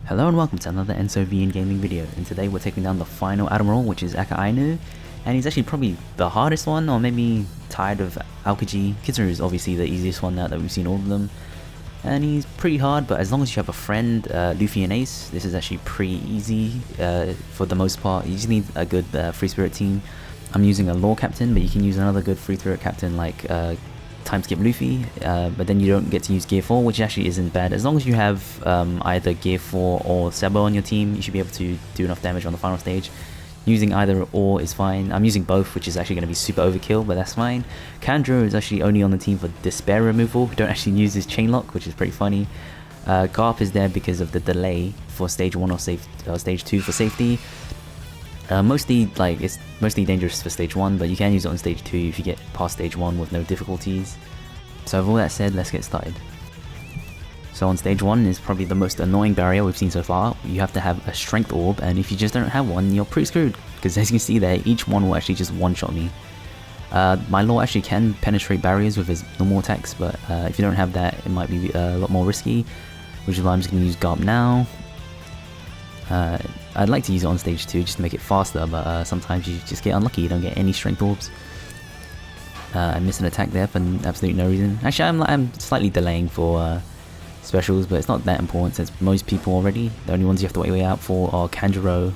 Hello and welcome to another NSOV gaming video, and today we're taking down the final Admiral, which is Akainu, and he's actually probably the hardest one, or maybe tied with Aokiji. Kitsuru is obviously the easiest one now that we've seen all of them, and he's pretty hard, but as long as you have a friend, Luffy and Ace, this is actually pretty easy for the most part. You just need a good free spirit team. I'm using a lore captain, but you can use another good free spirit captain like time skip Luffy, but then you don't get to use gear 4, which actually isn't bad. As long as you have either gear 4 or Sabo on your team, you should be able to do enough damage on the final stage. Using either or is fine. I'm using both, which is actually going to be super overkill, but that's fine. Kanjuro is actually only on the team for despair removal. We don't actually use his chain lock, which is pretty funny. Garp is there because of the delay for stage 1 or stage 2 for safety. It's mostly dangerous for stage 1, but you can use it on stage 2 if you get past stage 1 with no difficulties. So with all that said, let's get started. So on stage 1 is probably the most annoying barrier we've seen so far. You have to have a strength orb, and if you just don't have one, you're pretty screwed, because as you can see there, each one will actually just one-shot me. My lore actually can penetrate barriers with his normal attacks, but if you don't have that, it might be a lot more risky, which is why I'm just going to use Garp now. I'd like to use it on stage 2 just to make it faster, but sometimes you just get unlucky, you don't get any strength orbs. I missed an attack there for absolutely no reason. Actually, I'm slightly delaying for specials, but it's not that important since most people already, the only ones you have to wait out for are Kanjuro,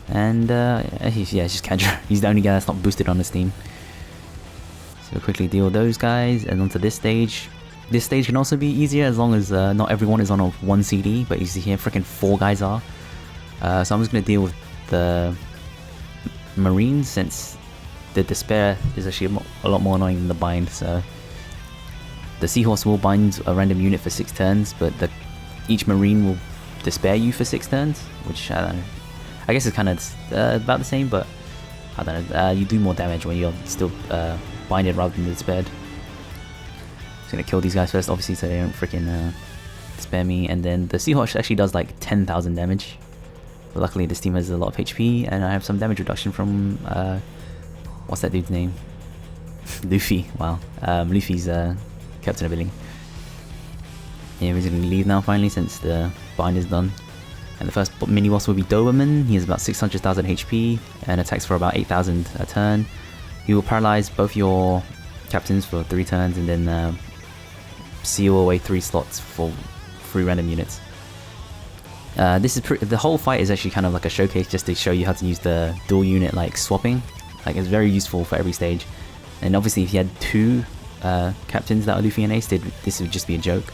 and yeah, it's just Kanjuro. He's the only guy that's not boosted on this team. So quickly deal with those guys, and onto this stage. This stage can also be easier as long as not everyone is on a 1 CD, but you see here freaking 4 guys are. So I'm just going to deal with the Marines, since the Despair is actually a lot more annoying than the Bind. So the Seahorse will bind a random unit for 6 turns, but each Marine will Despair you for 6 turns, which I don't know. I guess it's kind of about the same, but I don't know. You do more damage when you're still binded rather than despaired. Just going to kill these guys first, obviously, so they don't freaking despair me. And then the Seahorse actually does like 10,000 damage. But luckily this team has a lot of HP, and I have some damage reduction from, what's that dude's name? Luffy, wow. Luffy's captain ability. Yeah, he's going to leave now finally since the bind is done. And the first mini boss will be Doberman. He has about 600,000 HP and attacks for about 8,000 a turn. He will paralyze both your captains for 3 turns and then seal away 3 slots for 3 random units. This is the whole fight is actually kind of like a showcase just to show you how to use the dual unit like swapping. Like, it's very useful for every stage. And obviously if you had 2 captains that are Luffy and Ace, this would just be a joke.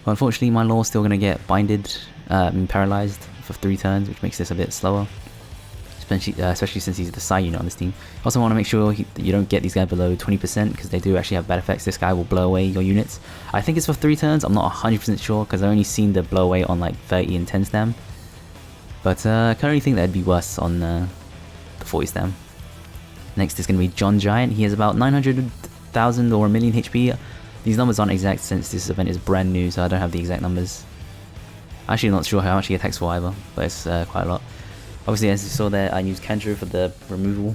But unfortunately my lore's still going to get binded and paralyzed for 3 turns, which makes this a bit slower. Especially since he's the Psy unit on this team. Also want to make sure you don't get these guys below 20%, because they do actually have bad effects. This guy will blow away your units. I think it's for 3 turns, I'm not 100% sure, because I've only seen the blow away on like 30 and 10 stam. But I can only think that'd be worse on the 40 stam. Next is going to be John Giant. He has about 900,000 or 1 million HP. These numbers aren't exact since this event is brand new, so I don't have the exact numbers. I'm actually not sure how much he attacks for either, but it's quite a lot. Obviously, as you saw there, I used Kanjuro for the removal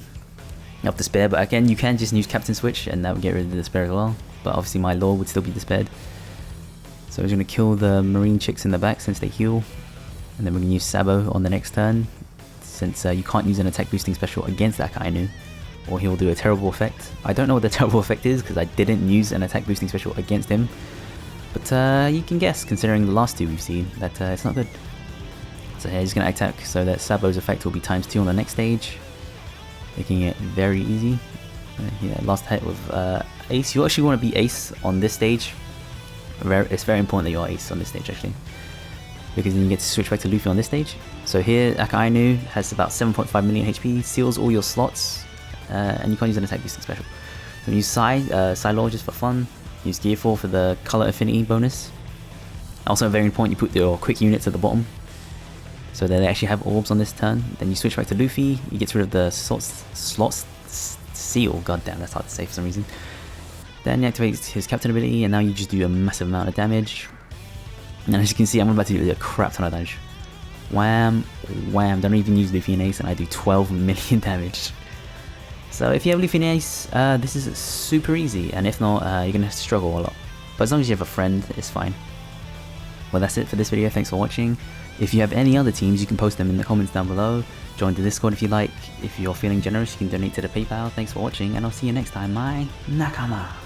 of Despair, but again, you can just use Captain Switch and that would get rid of the Despair as well. But obviously my lore would still be Despaired. So we're going to kill the Marine chicks in the back since they heal. And then we're going to use Sabo on the next turn, since you can't use an attack boosting special against Akainu, or he will do a terrible effect. I don't know what the terrible effect is, because I didn't use an attack boosting special against him. But you can guess, considering the last 2 we've seen, that it's not good. So here he's going to attack, so that Sabo's effect will be ×2 on the next stage, making it very easy. Yeah, last hit with Ace. You actually want to be Ace on this stage. It's very important that you're Ace on this stage actually, because then you get to switch back to Luffy on this stage. So here Akainu has about 7.5 million HP, seals all your slots, and you can't use an attack boosting special. So use Psy Lore just for fun. Use Gear 4 for the color affinity bonus. Also very important, you put your quick units at the bottom, so they actually have orbs on this turn. Then you switch back to Luffy, he gets rid of the slots seal, goddamn that's hard to say for some reason. Then he activates his captain ability, and now you just do a massive amount of damage. And as you can see, I'm about to do a crap ton of damage. Wham, wham, don't even use Luffy and Ace and I do 12 million damage. So if you have Luffy and Ace, this is super easy, and if not, you're going to struggle a lot. But as long as you have a friend, it's fine. Well, that's it for this video. Thanks for watching. If you have any other teams, you can post them in the comments down below. Join the Discord if you like. If you're feeling generous, you can donate to the PayPal. Thanks for watching, and I'll see you next time, my nakama.